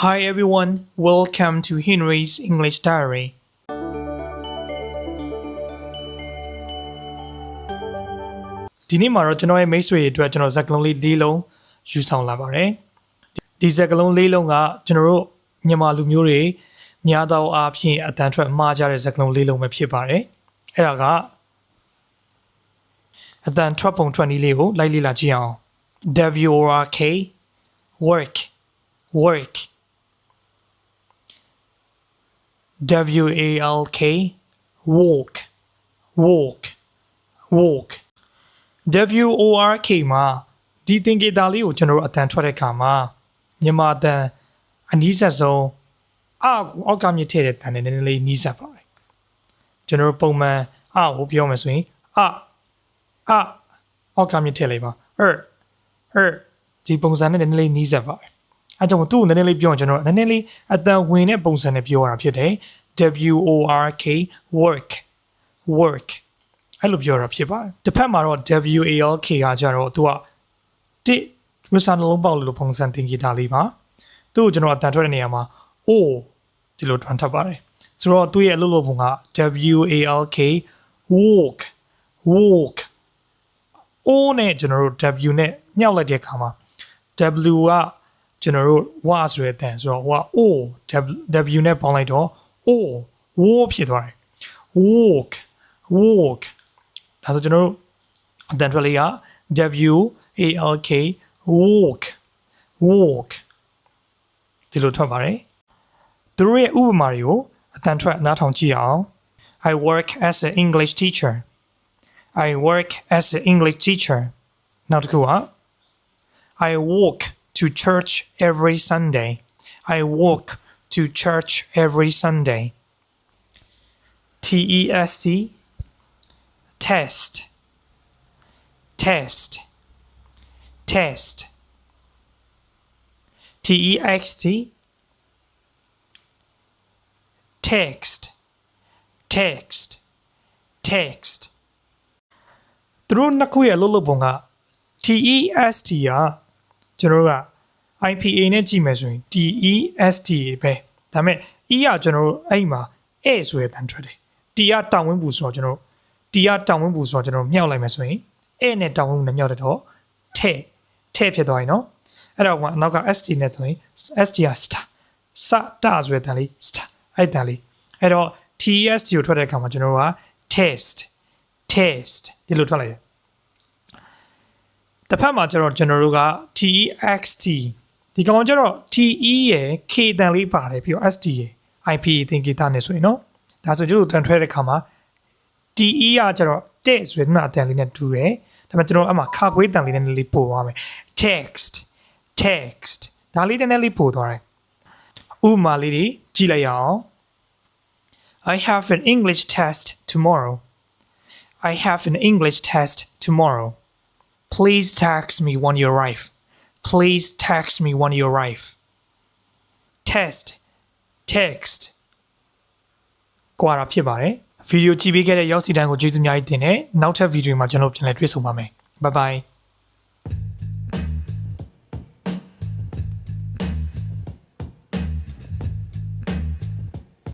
Hi everyone, welcome to Henry's English Diary. ဒီနေ့မှာတော့ကျွန်တော်ရဲ့မိတ်ဆွေတွေအတွက်ကျွန်တော်ဇာတ်ကလုံးလေး၄လုံးယူဆောင်လာပါတယ်။ဒီဇာတ်ကလုံး၄လုံးကကျွန်တော်တို့မြန်မာလူမျိုးတွေများသောအားဖြင့်အတန်ထွက်မှားကြတဲ့ဇာတ်ကလုံး၄လုံးပဲဖြစ်ပါတယ်။အဲ့ဒါကအတန်ထွက်ပုံထွက်နည်းလေးကိုလိုက်လေ့လာကြည့်အောင်။ WORK work work WALK walk walk walk WORK မှာဒီသင်္ကေတလေးကိုကျွန်တော်တို့အတန်ထွက်တဲ့အခါမှာမြန်မာအတန်အနည်းဆက်ဆုံးကိုအောက်ကမြစ်ထည့်တဲ့တန်နဲ့နည်းနည်းလေးနီးစပ်ပါတယ်ကျွန်တော်တို့ပုံမှန်ကိုပြောမယ်ဆိုရင်အောက်ကမြစ်ထည့်လိုက်ပါဒီပုံစံနဲ့နည်းနည်းလေးနီးစပ်ပါတယ်အဲကြောင့်သူ့ကိုနည်းနည်းလေးပြောရင်ကျွန်တော်နည်းနည်းလေးအတန်ဝင်တဲ့ပုံစံနဲ့ပြောရတာဖြစ်တယ် WORK work work အဲ့လိုပြောတာဖြစ်ပါတယ်တစ်ဖက်မှာတော့ WALK ကကြတော့သူကတစ်ဝစ်စာနှလုံးပေါက်လို့ပုံစံသင်္ကေတလေးပါသူ့ကိုကျွန်တော်အတန်ထွက်တဲ့နေရာမှာ O ဒီလိုထွန်းထပ်ပါတယ်ဆိုတော့သူ့ရဲ့အလုပ်လုပ်ပုံက WALK walk walk O နဲ့ကျွန်တော်တို့ W နဲ့မြောက်လိုက်တဲ့အခါမှာ W ကကျွန်တော်တို့ W ဆိုတဲ့အတန်ဆိုတော့ဟိုက O W နဲ့ပေါင်းလိုက်တော့ O walk ဖြစ်သွားတယ် walk walk ဒါဆိုကျွန်တော်တို့အတန်ထွက်လေးက WALK walk walk ဒီလိုထွက်ပါတယ်သူတို့ရဲ့ဥပမာတွေကိုအတန်ထွက်နားထောင်ကြည့်အောင် I work as an English teacher I work as an English teacher နောက်တစ်ခုက I walk to church every Sunday I walk to church every Sunday TEST test test test TEXT text text text သူတို့နှစ်ခုရဲ့အလုပ်လုပ်ပုံက TEST ကကျွန်တော်တို့က IPA နဲ့ကြည့်မယ်ဆိုရင် TEST ပဲဒါပေမဲ့ E ကကျွန်တော်တို့အဲ့မှာ A ဆိုတဲ့တန်ထွက်တယ် T ကတောင်ဝင်းပူဆိုတော့ကျွန်တော်တို့ T ကတောင်ဝင်းပူဆိုတော့ကျွန်တော်တို့မြောက်လိုက်မယ်ဆိုရင် A နဲ့တောင်ဝင်းပူနဲ့မြောက်တဲ့တော့ထဲဖြစ်သွားရင်နော်အဲ့တော့နောက်က ST နဲ့ဆိုရင် ST က စတာဆိုတဲ့တန်လေး အဲ့တန်လေးအဲ့တော့ TEST ကိုထွက်တဲ့အခါမှာကျွန်တော်တို့က test ဒီလိုထွက်လိုက်တယ်တစ်ဖက်မှာကျတော့ကျွန်တော်တို့က TEXT ဒီကောင်ကျတော့ TE ရဲ့ K တန်လေးပါတယ်ပြီးတော့ ST ရဲ့ IP သင်္ကေတနဲ့ဆိုရင်နော်ဒါဆိုကျွန်တော်တို့တန်ထွက်တဲ့အခါမှာ TE ကကျတော့ text ဆိုတဲ့အတန်လေးနဲ့တူတယ်ဒါပေမဲ့ကျွန်တော်အမှခါခွေးတန်လေးနဲ့လေးပို့သွားမယ် text ဒါလေးနည်းနည်းလေးပို့သွားတယ်ဥပမာလေးတွေကြည့်လိုက်ရအောင် I have an English test tomorrow I have an English test tomorrow Please text me when you arrive. Please text me when you arrive. Test, text. ကွာတာဖြစ်ပါတယ်။ဗီဒီယိုကြည့်ပေးခဲ့တဲ့ရောက်စီတန်းကိုကျေးဇူးများကြီးတင်တယ်။နောက်ထပ်ဗီဒီယိုမှာကျွန်တော်ပြန်လည်တွေ့ဆုံပါမယ်။ Bye bye.